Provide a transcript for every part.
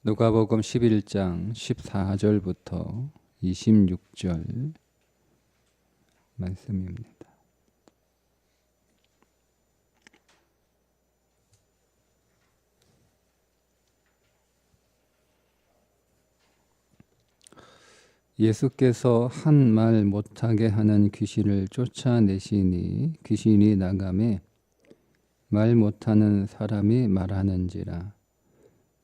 누가복음 11장 14절부터 26절 말씀입니다. 예수께서 한 말 못하게 하는 귀신을 쫓아내시니 귀신이 나가매 말 못하는 사람이 말하는지라.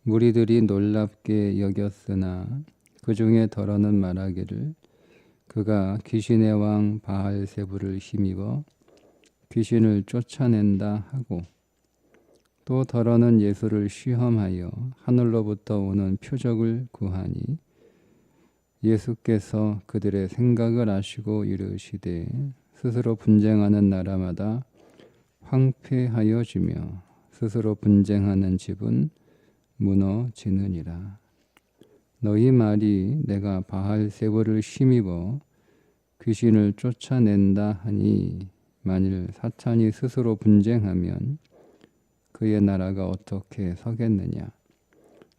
무리들이 놀랍게 여겼으나 그 중에 더러는 말하기를 그가 귀신의 왕 바알세불을 힘입어 귀신을 쫓아낸다 하고, 또 더러는 예수를 시험하여 하늘로부터 오는 표적을 구하니 예수께서 그들의 생각을 아시고 이르시되 스스로 분쟁하는 나라마다 황폐하여 지며 스스로 분쟁하는 집은 무너지느니라. 너희 말이 내가 바알세불을 힘입어 귀신을 쫓아낸다 하니 만일 사탄이 스스로 분쟁하면 그의 나라가 어떻게 서겠느냐.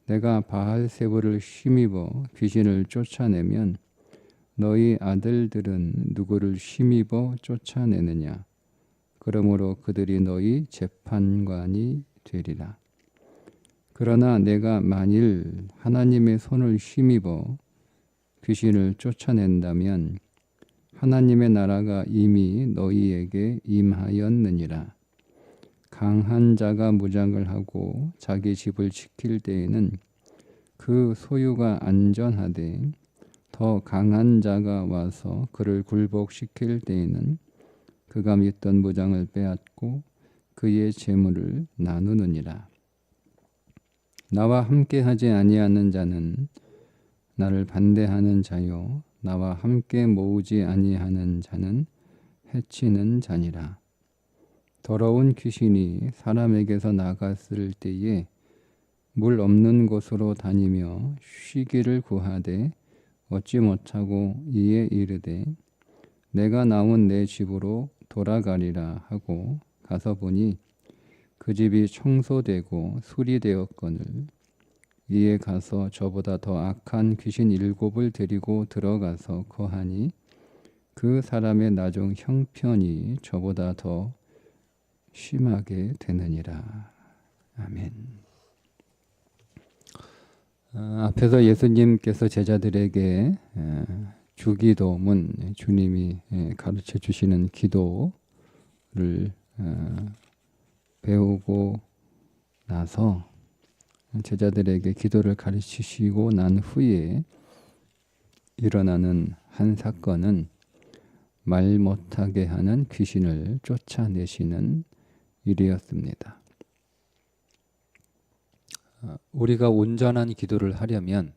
내가 바알세불을 힘입어 귀신을 쫓아내면 너희 아들들은 누구를 힘입어 쫓아내느냐. 그러므로 그들이 너희 재판관이 되리라. 그러나 내가 만일 하나님의 손을 힘입어 귀신을 쫓아낸다면 하나님의 나라가 이미 너희에게 임하였느니라. 강한 자가 무장을 하고 자기 집을 지킬 때에는 그 소유가 안전하되 더 강한 자가 와서 그를 굴복시킬 때에는 그가 믿던 무장을 빼앗고 그의 재물을 나누느니라. 나와 함께하지 아니하는 자는 나를 반대하는 자요, 나와 함께 모으지 아니하는 자는 해치는 자니라. 더러운 귀신이 사람에게서 나갔을 때에 물 없는 곳으로 다니며 쉬기를 구하되 얻지 못하고 이에 이르되 내가 나온 내 집으로 돌아가리라 하고 가서 보니 그 집이 청소되고 수리되었거늘 이에 가서 저보다 더 악한 귀신 7을 데리고 들어가서 거하니 그 사람의 나중 형편이 저보다 더 심하게 되느니라. 아멘. 앞에서 예수님께서 제자들에게 주기도문, 주님이 가르쳐 주시는 기도를 배우고 나서 제자들에게 기도를 가르치시고 난 후에 일어나는 한 사건은 말 못하게 하는 귀신을 쫓아내시는 일이었습니다. 우리가 온전한 기도를 하려면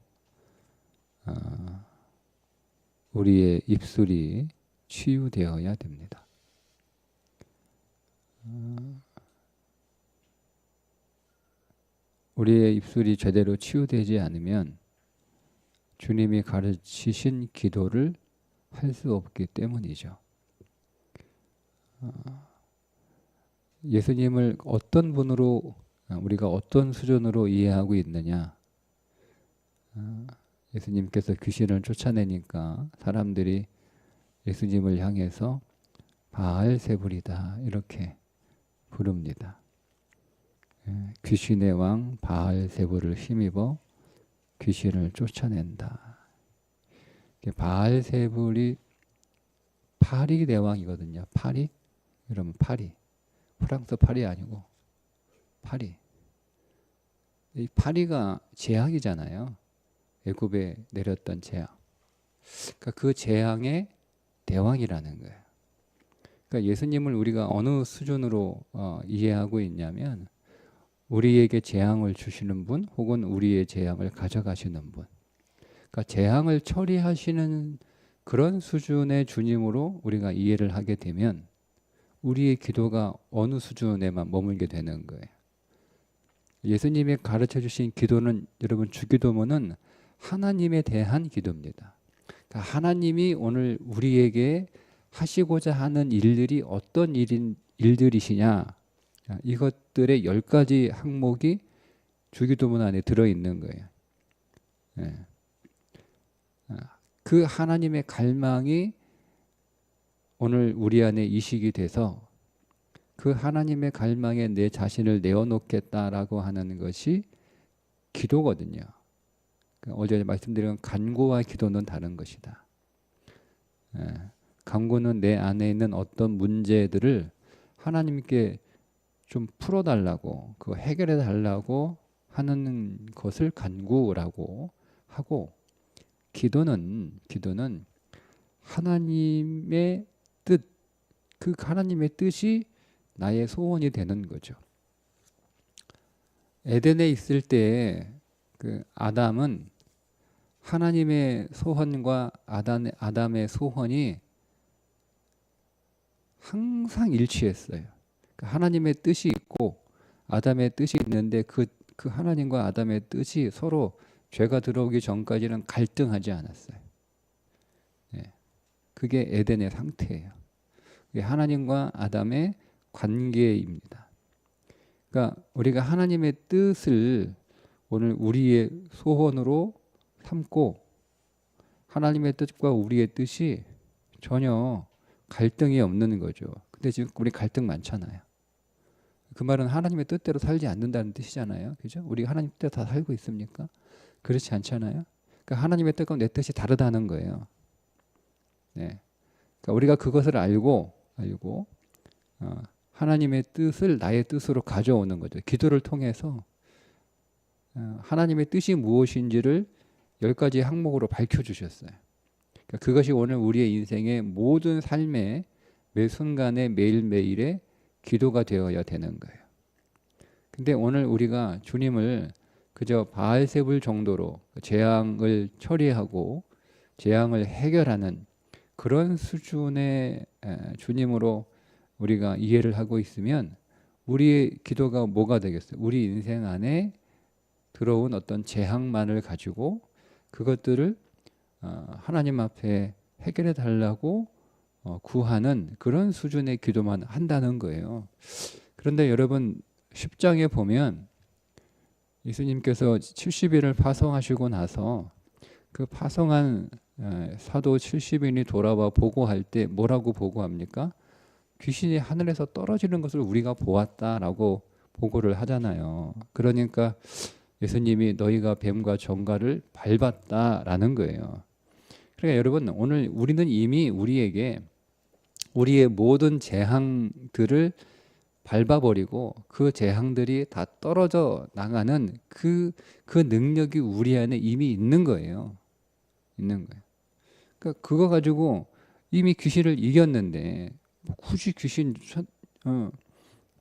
우리의 입술이 치유되어야 됩니다. 우리의 입술이 제대로 치유되지 않으면 주님이 가르치신 기도를 할 수 없기 때문이죠. 예수님을 어떤 분으로 우리가 어떤 수준으로 이해하고 있느냐. 예수님께서 귀신을 쫓아내니까 사람들이 예수님을 향해서 바알세불이다 이렇게 부릅니다. 귀신의 왕 바알세불을 힘입어 귀신을 쫓아낸다. 바알세불이 파리 대왕이거든요. 파리? 여러분 파리. 프랑스 파리 아니고 파리. 이 파리가 재앙이잖아요. 애굽에 내렸던 재앙. 그러니까 그 재앙의 대왕이라는 거예요. 그러니까 예수님을 우리가 어느 수준으로 이해하고 있냐면 우리에게 재앙을 주시는 분 혹은 우리의 재앙을 가져가시는 분. 그러니까 재앙을 처리하시는 그런 수준의 주님으로 우리가 이해를 하게 되면 우리의 기도가 어느 수준에만 머물게 되는 거예요. 예수님이 가르쳐 주신 기도는 여러분 주기도문은 하나님에 대한 기도입니다. 그러니까 하나님이 오늘 우리에게 하시고자 하는 일들이 어떤 일들이시냐, 이것들의 10가지 항목이 주기도문 안에 들어있는 거예요. 예. 그 하나님의 갈망이 오늘 우리 안에 이식이 돼서 그 하나님의 갈망에 내 자신을 내어놓겠다라고 하는 것이 기도거든요. 어제 말씀드린 간구와 기도는 다른 것이다. 간구는 내 안에 있는 어떤 문제들을 하나님께 좀 풀어달라고, 그거 해결해 달라고 하는 것을 간구라고 하고, 기도는 하나님의 뜻, 그 하나님의 뜻이 나의 소원이 되는 거죠. 에덴에 있을 때 그 아담은 하나님의 소원과 아담의 소원이 항상 일치했어요. 하나님의 뜻이 있고 아담의 뜻이 있는데 그 하나님과 아담의 뜻이 서로 죄가 들어오기 전까지는 갈등하지 않았어요. 그게 에덴의 상태예요. 그게 하나님과 아담의 관계입니다. 그러니까 우리가 하나님의 뜻을 오늘 우리의 소원으로 삼고 하나님의 뜻과 우리의 뜻이 전혀 갈등이 없는 거죠. 근데 지금 우리 갈등 많잖아요. 그 말은 하나님의 뜻대로 살지 않는다는 뜻이잖아요. 그죠? 우리가 하나님 뜻대로 다 살고 있습니까? 그렇지 않잖아요. 그러니까 하나님의 뜻과 내 뜻이 다르다는 거예요. 네. 그러니까 우리가 그것을 알고 하나님의 뜻을 나의 뜻으로 가져오는 거죠. 기도를 통해서 하나님의 뜻이 무엇인지를 10가지 항목으로 밝혀주셨어요. 그러니까 그것이 오늘 우리의 인생의 모든 삶의 매 순간에 매일매일의 기도가 되어야 되는 거예요. 근데 오늘 우리가 주님을 그저 바알세불 정도로 재앙을 처리하고 재앙을 해결하는 그런 수준의 주님으로 우리가 이해를 하고 있으면 우리의 기도가 뭐가 되겠어요? 우리 인생 안에 들어온 어떤 재앙만을 가지고 그것들을 하나님 앞에 해결해 달라고 구하는 그런 수준의 기도만 한다는 거예요. 그런데 여러분 10장에 보면 예수님께서 70인을 파송하시고 나서 그 파송한 사도 70인이 돌아와 보고할 때 뭐라고 보고합니까? 귀신이 하늘에서 떨어지는 것을 우리가 보았다라고 보고를 하잖아요. 그러니까 예수님이 너희가 뱀과 정갈을 밟았다라는 거예요. 그러니까 여러분 오늘 우리는 이미 우리에게 우리의 모든 재앙들을 밟아버리고 그 재앙들이 다 떨어져 나가는 그 능력이 우리 안에 이미 있는 거예요. 있는 거예요. 그러니까 그거 가지고 이미 귀신을 이겼는데 굳이 귀신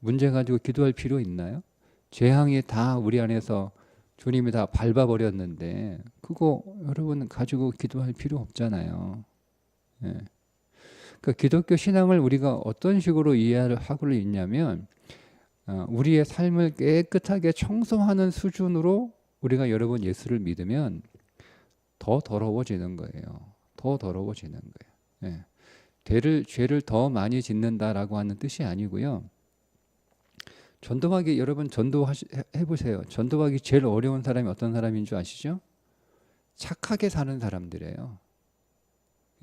문제 가지고 기도할 필요 있나요? 재앙이 다 우리 안에서 주님이 다 밟아버렸는데 그거 여러분 가지고 기도할 필요 없잖아요. 예. 그러니까 기독교 신앙을 우리가 어떤 식으로 이해를 하고 있냐면 우리의 삶을 깨끗하게 청소하는 수준으로 우리가 여러분 예수를 믿으면 더 더러워지는 거예요. 더 더러워지는 거예요. 예. 죄를 더 많이 짓는다라고 하는 뜻이 아니고요. 전도하기 여러분 해보세요. 전도하기 제일 어려운 사람이 어떤 사람인 줄 아시죠? 착하게 사는 사람들이에요.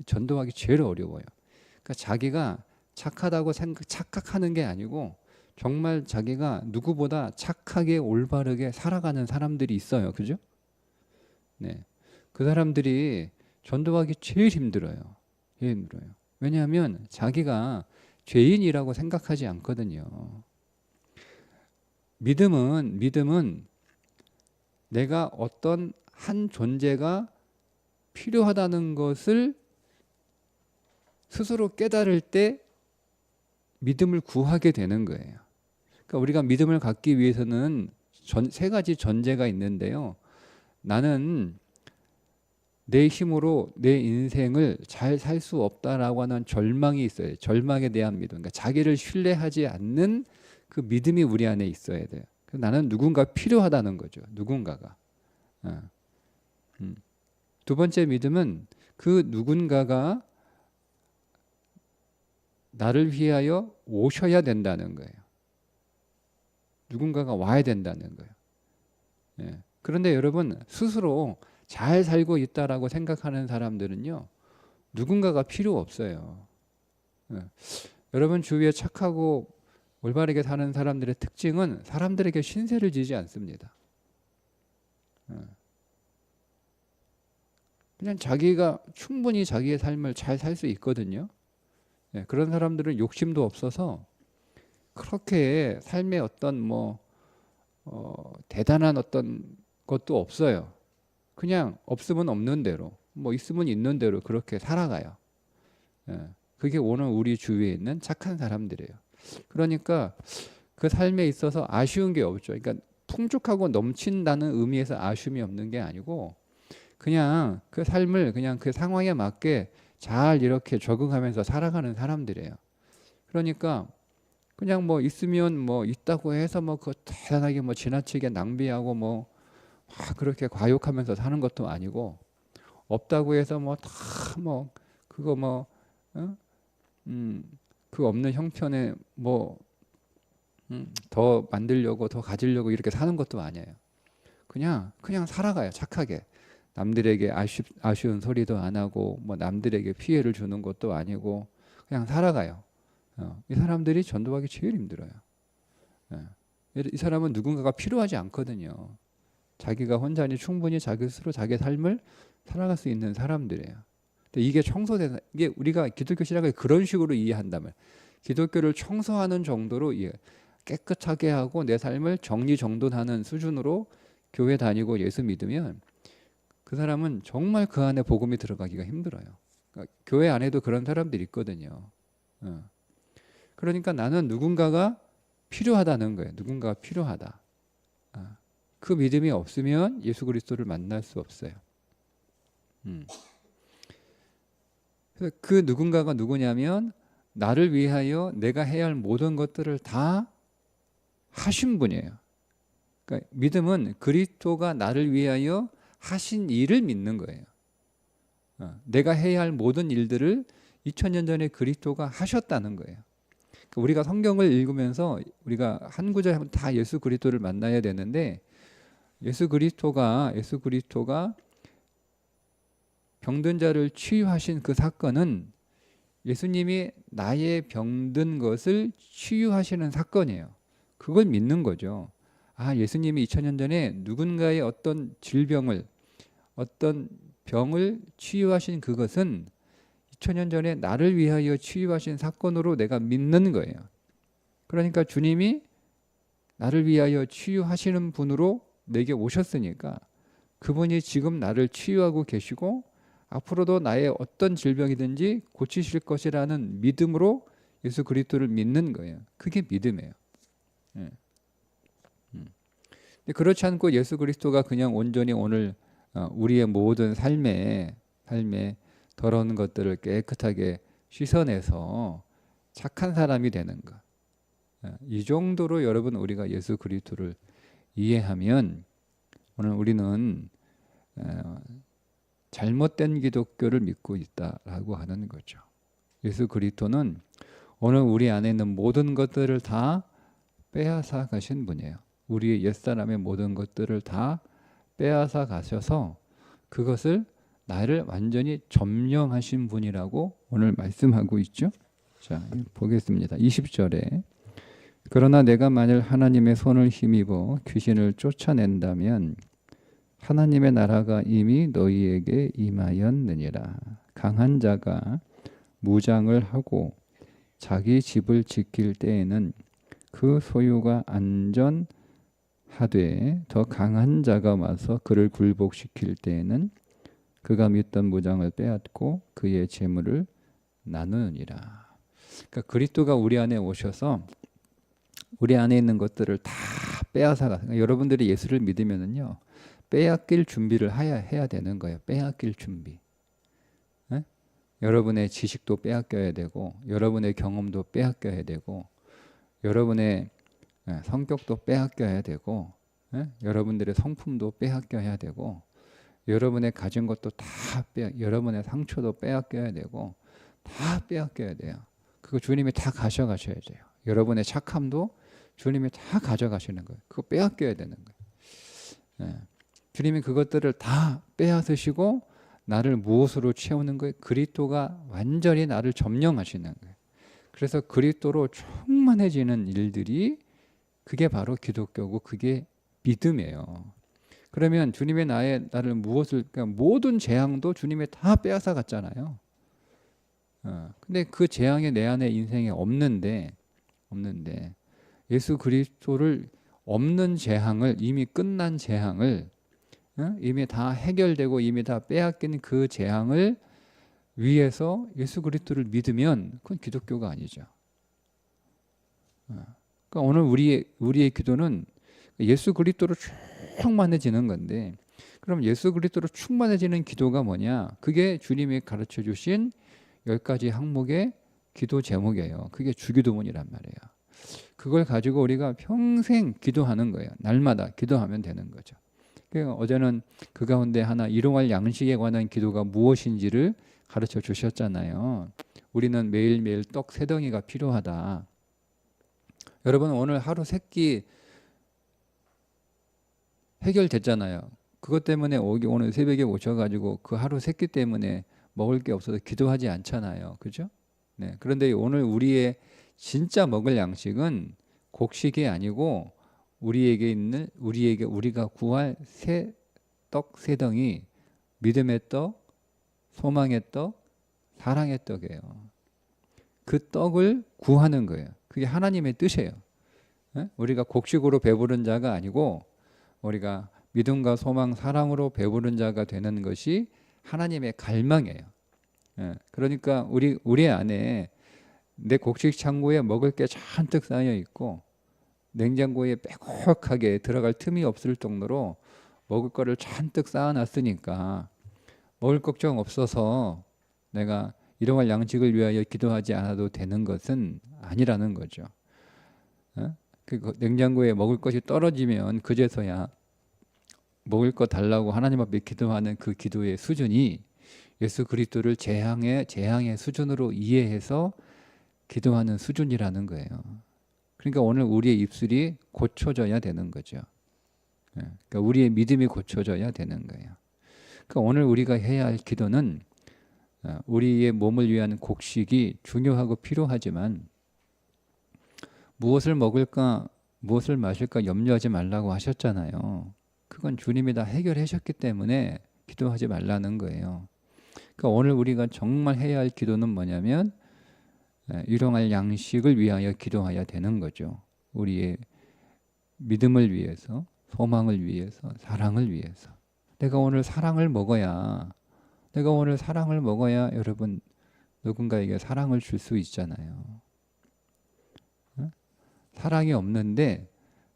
전도하기 제일 어려워요. 그러니까 자기가 착하다고 착각하는 게 아니고 정말 자기가 누구보다 착하게 올바르게 살아가는 사람들이 있어요. 그죠? 네. 그 사람들이 전도하기 제일 힘들어요. 제일 힘들어요. 왜냐하면 자기가 죄인이라고 생각하지 않거든요. 믿음은 내가 어떤 한 존재가 필요하다는 것을 스스로 깨달을 때 믿음을 구하게 되는 거예요. 그러니까 우리가 믿음을 갖기 위해서는 세 가지 전제가 있는데요. 나는 내 힘으로 내 인생을 잘 살 수 없다라고 하는 절망이 있어요. 절망에 대한 믿음. 그러니까 자기를 신뢰하지 않는 그 믿음이 우리 안에 있어야 돼요. 나는 누군가 필요하다는 거죠. 누군가가. 두 번째 믿음은 그 누군가가 나를 위하여 오셔야 된다는 거예요. 누군가가 와야 된다는 거예요. 예. 그런데 여러분 스스로 잘 살고 있다라고 생각하는 사람들은요, 누군가가 필요 없어요. 예. 여러분 주위에 착하고 올바르게 사는 사람들의 특징은 사람들에게 신세를 지지 않습니다. 예. 그냥 자기가 충분히 자기의 삶을 잘 살 수 있거든요. 예. 그런 사람들은 욕심도 없어서 그렇게 삶의 어떤 대단한 어떤 것도 없어요. 그냥 없으면 없는 대로, 있으면 있는 대로 그렇게 살아가요. 예. 그게 오늘 우리 주위에 있는 착한 사람들이에요. 그러니까 그 삶에 있어서 아쉬운 게 없죠. 그러니까 풍족하고 넘친다는 의미에서 아쉬움이 없는 게 아니고 그냥 그 삶을 그냥 그 상황에 맞게 잘 이렇게 적응하면서 살아가는 사람들이에요. 그러니까 그냥 있으면 있다고 해서 그거 대단하게 지나치게 낭비하고 그렇게 과욕하면서 사는 것도 아니고 없다고 해서 그거 어? 그 없는 형편에 더 만들려고 더 가지려고 이렇게 사는 것도 아니에요. 그냥 살아가요. 착하게. 남들에게 아쉬운 소리도 안 하고 남들에게 피해를 주는 것도 아니고 그냥 살아가요. 이 사람들이 전도하기 제일 힘들어요. 이 사람은 누군가가 필요하지 않거든요. 자기가 혼자니 충분히 자기 스스로 자기 삶을 살아갈 수 있는 사람들이에요. 근데 이게 청소되는, 이게 우리가 기독교 신학을 그런 식으로 이해한다면, 기독교를 청소하는 정도로 깨끗하게 하고 내 삶을 정리정돈하는 수준으로 교회 다니고 예수 믿으면 그 사람은 정말 그 안에 복음이 들어가기가 힘들어요. 그러니까 교회 안에도 그런 사람들이 있거든요. 그러니까 나는 누군가가 필요하다는 거예요. 누군가가 필요하다. 그 믿음이 없으면 예수 그리스도를 만날 수 없어요. 그래서 그 누군가가 누구냐면 나를 위하여 내가 해야 할 모든 것들을 다 하신 분이에요. 그러니까 믿음은 그리스도가 나를 위하여 하신 일을 믿는 거예요. 내가 해야 할 모든 일들을 2000년 전에 그리스도가 하셨다는 거예요. 그러니까 우리가 성경을 읽으면서 우리가 한 구절 하면 다 예수 그리스도를 만나야 되는데 예수 그리스도가 병든 자를 치유하신 그 사건은 예수님이 나의 병든 것을 치유하시는 사건이에요. 그걸 믿는 거죠. 예수님이 2000년 전에 누군가의 어떤 질병을, 어떤 병을 치유하신 그것은 2000년 전에 나를 위하여 치유하신 사건으로 내가 믿는 거예요. 그러니까 주님이 나를 위하여 치유하시는 분으로 내게 오셨으니까 그분이 지금 나를 치유하고 계시고 앞으로도 나의 어떤 질병이든지 고치실 것이라는 믿음으로 예수 그리스도를 믿는 거예요. 그게 믿음이에요. 그렇지 않고 예수 그리스도가 그냥 온전히 오늘 우리의 모든 삶에 더러운 것들을 깨끗하게 씻어내서 착한 사람이 되는 것. 이 정도로 여러분 우리가 예수 그리스도를 이해하면 오늘 우리는 잘못된 기독교를 믿고 있다라고 하는 거죠. 예수 그리스도는 오늘 우리 안에 있는 모든 것들을 다 빼앗아 가신 분이에요. 우리의 옛사람의 모든 것들을 다 빼앗아 가셔서 그것을 나를 완전히 점령하신 분이라고 오늘 말씀하고 있죠. 자, 보겠습니다. 20절에 그러나 내가 만일 하나님의 손을 힘입어 귀신을 쫓아낸다면 하나님의 나라가 이미 너희에게 임하였느니라. 강한 자가 무장을 하고 자기 집을 지킬 때에는 그 소유가 안전하되 더 강한 자가 와서 그를 굴복시킬 때에는 그가 믿던 무장을 빼앗고 그의 재물을 나누니라. 그러니까 그리스도가 우리 안에 오셔서 우리 안에 있는 것들을 다 빼앗아 가. 그러니까 여러분들이 예수를 믿으면은요. 빼앗길 준비를 해야 되는 거예요. 빼앗길 준비. 네? 여러분의 지식도 빼앗겨야 되고 여러분의 경험도 빼앗겨야 되고 여러분의 성격도 빼앗겨야 되고 여러분들의 성품도 빼앗겨야 되고 여러분의 가진 것도 다 여러분의 상처도 빼앗겨야 되고 다 빼앗겨야 돼요. 그거 주님이 다 가져가셔야 돼요. 여러분의 착함도 주님이 다 가져가시는 거예요. 그거 빼앗겨야 되는 거예요. 주님이 그것들을 다 빼앗으시고 나를 무엇으로 채우는 거예요? 그리스도가 완전히 나를 점령하시는 거예요. 그래서 그리스도로 충만해지는 일들이 그게 바로 기독교고 그게 믿음이에요. 그러면 주님의 나를 무엇을, 그러니까 모든 재앙도 주님이 다 빼앗아 갔잖아요. 근데 그 재앙이 내 안에 인생에 없는데 예수 그리스도를 없는 재앙을, 이미 끝난 재앙을, 이미 다 해결되고 이미 다 빼앗긴 그 재앙을 위해서 예수 그리스도를 믿으면 그건 기독교가 아니죠. 그러니까 오늘 우리의 기도는 예수 그리스도로 충만해지는 건데, 그럼 예수 그리스도로 충만해지는 기도가 뭐냐? 그게 주님이 가르쳐 주신 10가지 항목의 기도 제목이에요. 그게 주기도문이란 말이에요. 그걸 가지고 우리가 평생 기도하는 거예요. 날마다 기도하면 되는 거죠. 그러니까 어제는 그 가운데 하나, 일용할 양식에 관한 기도가 무엇인지를 가르쳐 주셨잖아요. 우리는 매일매일 떡 3덩이가 필요하다. 여러분, 오늘 하루 3끼 해결됐잖아요. 그것 때문에 오늘 새벽에 오셔가지고 그 하루 3끼 때문에 먹을 게 없어서 기도하지 않잖아요. 그죠? 네. 그런데 오늘 우리의 진짜 먹을 양식은 곡식이 아니고 우리가 구할 떡 3덩이, 믿음의 떡, 소망의 떡, 사랑의 떡이에요. 그 떡을 구하는 거예요. 그게 하나님의 뜻이에요. 우리가 곡식으로 배부른 자가 아니고 우리가 믿음과 소망, 사랑으로 배부른 자가 되는 것이 하나님의 갈망이에요. 그러니까 우리 안에 내 곡식 창고에 먹을 게 잔뜩 쌓여 있고 냉장고에 빼곡하게 들어갈 틈이 없을 정도로 먹을 거를 잔뜩 쌓아놨으니까 먹을 걱정 없어서 내가 일용할 양식을 위하여 기도하지 않아도 되는 것은 아니라는 거죠. 그 냉장고에 먹을 것이 떨어지면 그제서야 먹을 거 달라고 하나님 앞에 기도하는 그 기도의 수준이 예수 그리스도를 재앙의 수준으로 이해해서 기도하는 수준이라는 거예요. 그러니까 오늘 우리의 입술이 고쳐져야 되는 거죠. 그러니까 우리의 믿음이 고쳐져야 되는 거예요. 그러니까 오늘 우리가 해야 할 기도는 우리의 몸을 위한 곡식이 중요하고 필요하지만 무엇을 먹을까, 무엇을 마실까 염려하지 말라고 하셨잖아요. 그건 주님이 다 해결하셨기 때문에 기도하지 말라는 거예요. 그러니까 오늘 우리가 정말 해야 할 기도는 뭐냐면 일용할 양식을 위하여 기도해야 되는 거죠. 우리의 믿음을 위해서, 소망을 위해서, 사랑을 위해서. 내가 오늘 사랑을 먹어야 여러분 누군가에게 사랑을 줄 수 있잖아요. 사랑이 없는데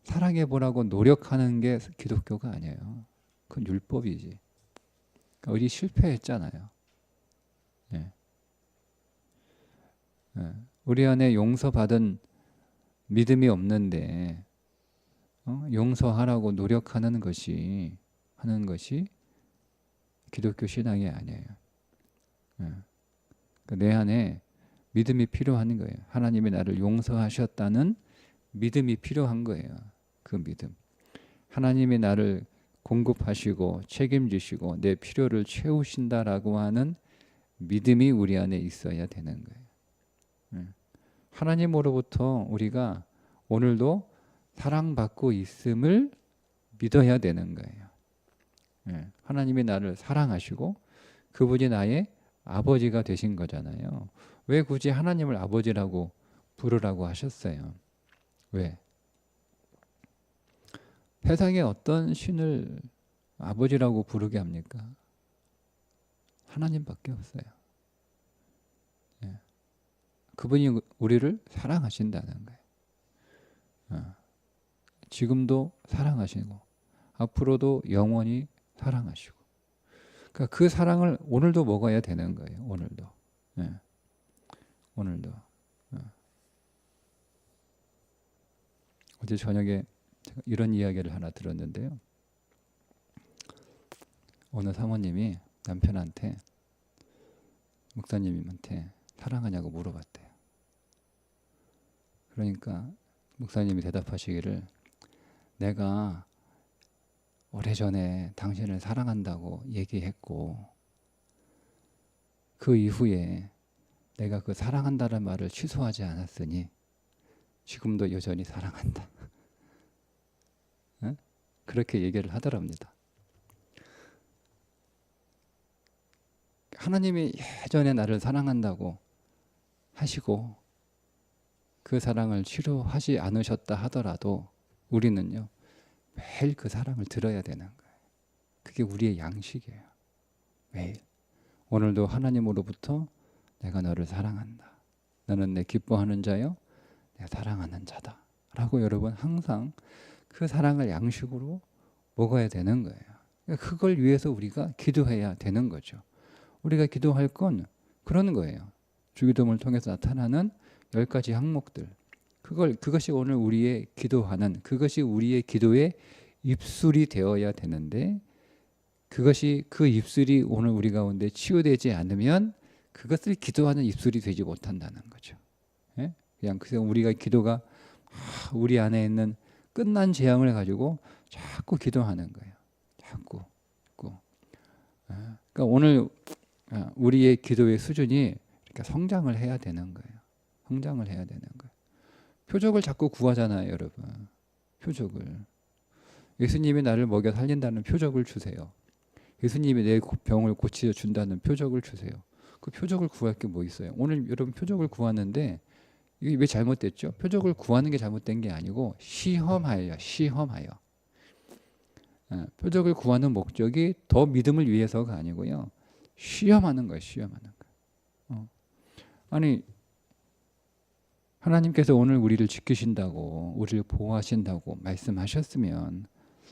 사랑해 보라고 노력하는 게 기독교가 아니에요. 그건 율법이지. 그러니까 우리 실패했잖아요. 우리 안에 용서받은 믿음이 없는데 용서하라고 노력하는 것이 기독교 신앙이 아니에요. 내 안에 믿음이 필요한 거예요. 하나님이 나를 용서하셨다는 믿음이 필요한 거예요. 그 믿음. 하나님이 나를 공급하시고 책임지시고 내 필요를 채우신다라고 하는 믿음이 우리 안에 있어야 되는 거예요. 하나님으로부터 우리가 오늘도 사랑받고 있음을 믿어야 되는 거예요. 하나님이 나를 사랑하시고 그분이 나의 아버지가 되신 거잖아요. 왜 굳이 하나님을 아버지라고 부르라고 하셨어요? 왜? 세상에 어떤 신을 아버지라고 부르게 합니까? 하나님밖에 없어요. 그분이 우리를 사랑하신다는 거예요. 지금도 사랑하시고 앞으로도 영원히 사랑하시고, 그러니까 그 사랑을 오늘도 먹어야 되는 거예요. 오늘도. 어제 저녁에 제가 이런 이야기를 하나 들었는데요. 어느 사모님이 남편한테, 목사님한테 사랑하냐고 물어봤대요. 그러니까 목사님이 대답하시기를, 내가 오래전에 당신을 사랑한다고 얘기했고 그 이후에 내가 그 사랑한다는 말을 취소하지 않았으니 지금도 여전히 사랑한다. 응? 그렇게 얘기를 하더랍니다. 하나님이 예전에 나를 사랑한다고 하시고 그 사랑을 치료하지 않으셨다 하더라도 우리는요 매일 그 사랑을 들어야 되는 거예요. 그게 우리의 양식이에요. 매일. 오늘도 하나님으로부터 내가 너를 사랑한다. 너는 내 기뻐하는 자요 내가 사랑하는 자다. 라고 여러분 항상 그 사랑을 양식으로 먹어야 되는 거예요. 그러니까 그걸 위해서 우리가 기도해야 되는 거죠. 우리가 기도할 건 그런 거예요. 주기도문을 통해서 나타나는 10가지 항목들. 그것이 오늘 우리의 기도하는, 그것이 우리의 기도의 입술이 되어야 되는데 그것이 그 입술이 오늘 우리 가운데 치유되지 않으면 그것을 기도하는 입술이 되지 못한다는 거죠. 예? 그냥 우리가 기도가 우리 안에 있는 끝난 재앙을 가지고 자꾸 기도하는 거예요. 자꾸. 그러니까 오늘 우리의 기도의 수준이 이렇게 성장을 해야 되는 거예요. 성장을 해야 되는 거예요. 표적을 자꾸 구하잖아요, 여러분. 표적을. 예수님이 나를 먹여 살린다는 표적을 주세요. 예수님이 내 병을 고쳐 준다는 표적을 주세요. 그 표적을 구할 게 뭐 있어요? 오늘 여러분 표적을 구하는데 이게 왜 잘못됐죠? 표적을 구하는 게 잘못된 게 아니고 시험하여. 표적을 구하는 목적이 더 믿음을 위해서가 아니고요. 시험하는 거예요. 시험하는 거. 아니 하나님께서 오늘 우리를 지키신다고 우리를 보호하신다고 말씀하셨으면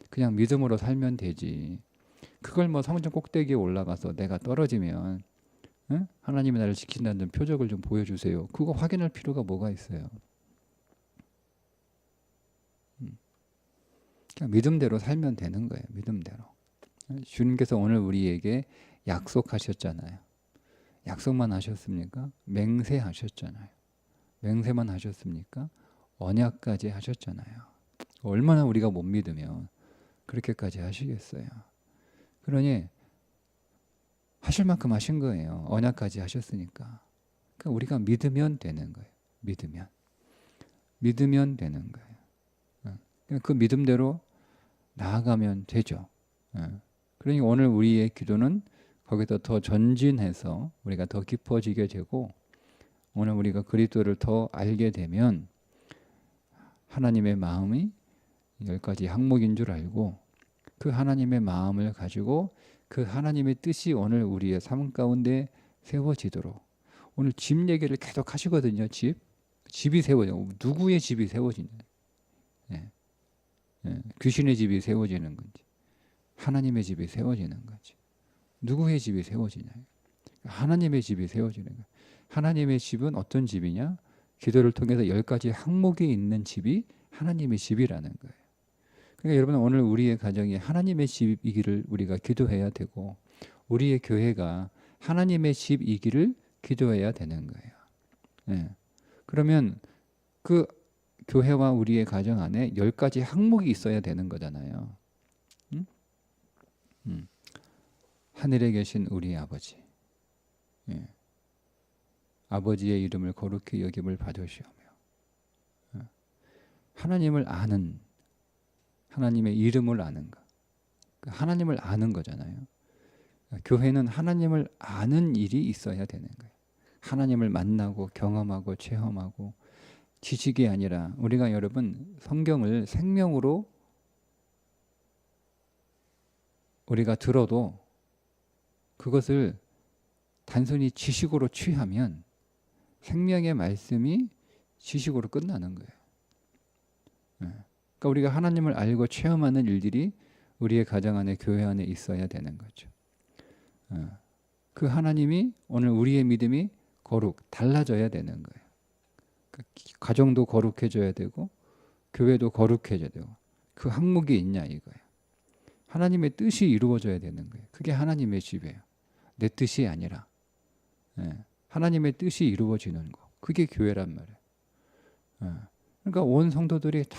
그냥 믿음으로 살면 되지. 그걸 뭐 성전 꼭대기에 올라가서 내가 떨어지면 하나님이 나를 지킨다는 표적을 좀 보여주세요. 그거 확인할 필요가 뭐가 있어요. 그냥 믿음대로 살면 되는 거예요. 믿음대로. 주님께서 오늘 우리에게 약속하셨잖아요. 약속만 하셨습니까? 맹세하셨잖아요. 맹세만 하셨습니까? 언약까지 하셨잖아요. 얼마나 우리가 못 믿으면 그렇게까지 하시겠어요. 그러니 하실 만큼 하신 거예요. 언약까지 하셨으니까. 그러니까 우리가 믿으면 되는 거예요. 믿으면 되는 거예요. 그 믿음대로 나아가면 되죠. 그러니 오늘 우리의 기도는 거기서 더 전진해서 우리가 더 깊어지게 되고 오늘 우리가 그리스도를 더 알게 되면 하나님의 마음이 10가지 항목인 줄 알고 그 하나님의 마음을 가지고 그 하나님의 뜻이 오늘 우리의 삶 가운데 세워지도록 오늘 집 얘기를 계속 하시거든요. 집이 세워져. 누구의 집이 세워지냐. 귀신의 집이 세워지는 건지 하나님의 집이 세워지는 건지 누구의 집이 세워지냐. 하나님의 집이 세워지는 거예요. 하나님의 집은 어떤 집이냐? 기도를 통해서 10가지 항목이 있는 집이 하나님의 집이라는 거예요. 그러니까 여러분 오늘 우리의 가정이 하나님의 집이기를 우리가 기도해야 되고 우리의 교회가 하나님의 집이기를 기도해야 되는 거예요. 그러면 그 교회와 우리의 가정 안에 10가지 항목이 있어야 되는 거잖아요. 하늘에 계신 우리 아버지, 아버지의 이름을 거룩히 여김을 받으시오며 하나님을 아는, 하나님의 이름을 아는 것, 하나님을 아는 거잖아요. 교회는 하나님을 아는 일이 있어야 되는 거예요. 하나님을 만나고 경험하고 체험하고 지식이 아니라 우리가 여러분 성경을 생명으로 우리가 들어도 그것을 단순히 지식으로 취하면 생명의 말씀이 지식으로 끝나는 거예요. 그러니까 우리가 하나님을 알고 체험하는 일들이 우리의 가정 안에 교회 안에 있어야 되는 거죠. 그 하나님이 오늘 우리의 믿음이 달라져야 되는 거예요. 가정도 거룩해져야 되고 교회도 거룩해져야 되고 그 항목이 있냐 이거예요. 하나님의 뜻이 이루어져야 되는 거예요. 그게 하나님의 집이에요. 내 뜻이 아니라 하나님의 뜻이 이루어지는 거. 그게 교회란 말이에요. 그러니까 온 성도들이 다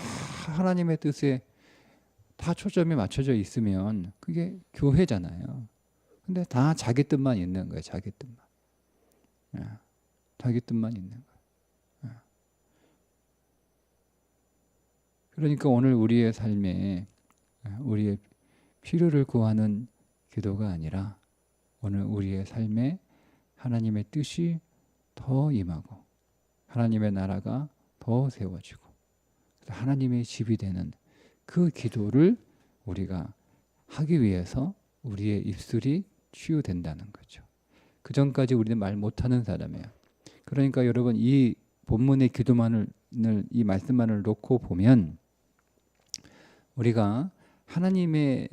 하나님의 뜻에 다 초점이 맞춰져 있으면 그게 교회잖아요. 근데 다 자기 뜻만 있는 거예요. 자기 뜻만. 자기 뜻만 있는 거예요. 그러니까 오늘 우리의 삶에 우리의 필요를 구하는 기도가 아니라 오늘 우리의 삶에 하나님의 뜻이 더 임하고 하나님의 나라가 더 세워지고 하나님의 집이 되는 그 기도를 우리가 하기 위해서 우리의 입술이 치유된다는 거죠. 그 전까지 우리는 말 못하는 사람이에요. 그러니까 여러분 이 본문의 기도만을 이 말씀만을 놓고 보면 우리가 하나님의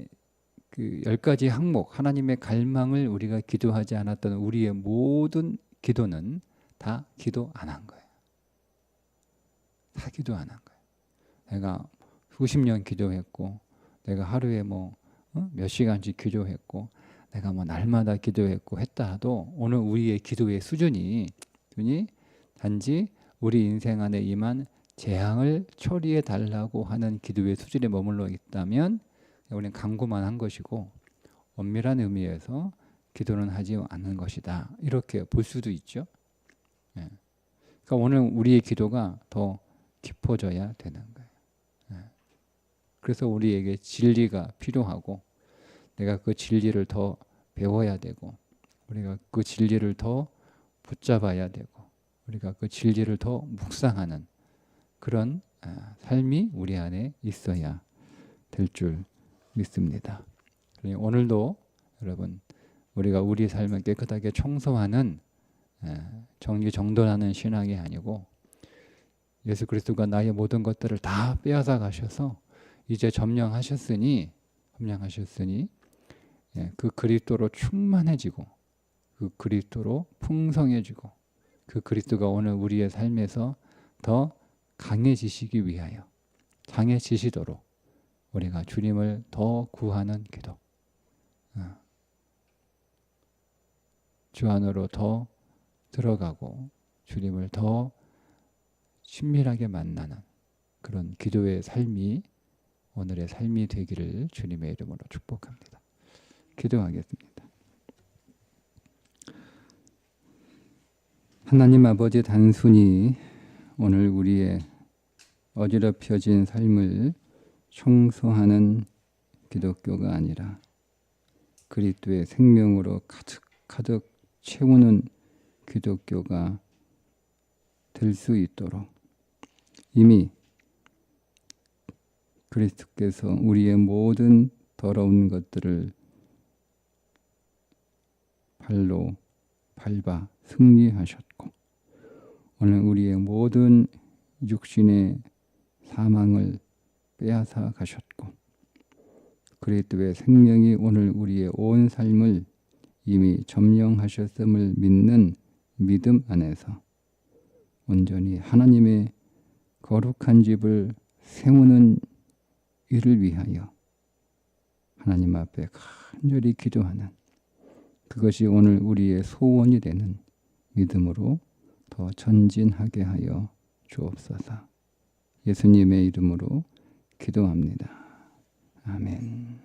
그 10가지 항목, 하나님의 갈망을 우리가 기도하지 않았던 우리의 모든 기도는 다 기도 안 한 거예요. 다 기도 안 한 거예요. 내가 수십 년 기도했고, 내가 하루에 몇 시간씩 기도했고, 내가 날마다 기도했고 했다 하도 오늘 우리의 기도의 수준이 단지 우리 인생 안에 임한 재앙을 처리해 달라고 하는 기도의 수준에 머물러 있다면 우리는 간구만 한 것이고 엄밀한 의미에서 기도는 하지 않는 것이다. 이렇게 볼 수도 있죠. 그러니까 오늘 우리의 기도가 더 깊어져야 되는 거예요. 그래서 우리에게 진리가 필요하고 내가 그 진리를 더 배워야 되고 우리가 그 진리를 더 붙잡아야 되고 우리가 그 진리를 더 묵상하는 그런 삶이 우리 안에 있어야 될 줄 믿습니다. 오늘도 여러분 우리가 우리 삶을 깨끗하게 청소하는 정리정돈하는 신앙이 아니고 예수 그리스도가 나의 모든 것들을 다 빼앗아 가셔서 이제 점령하셨으니 그 그리스도로 충만해지고 그 그리스도로 풍성해지고 그 그리스도가 오늘 우리의 삶에서 더 강해지시기 위하여 강해지시도록 우리가 주님을 더 구하는 기도, 주 안으로 더 들어가고 주님을 더 친밀하게 만나는 그런 기도의 삶이 오늘의 삶이 되기를 주님의 이름으로 축복합니다. 기도하겠습니다. 하나님 아버지, 단순히 오늘 우리의 어지럽혀진 삶을 청소하는 기독교가 아니라 그리스도의 생명으로 가득 채우는 기독교가 될 수 있도록 이미 그리스도께서 우리의 모든 더러운 것들을 발로 밟아 승리하셨고 오늘 우리의 모든 육신의 사망을 빼앗아 가셨고 그리스도의 생명이 오늘 우리의 온 삶을 이미 점령하셨음을 믿는 믿음 안에서 온전히 하나님의 거룩한 집을 세우는 일을 위하여 하나님 앞에 간절히 기도하는 그것이 오늘 우리의 소원이 되는 믿음으로 더 전진하게 하여 주옵소서. 예수님의 이름으로 기도합니다. 아멘.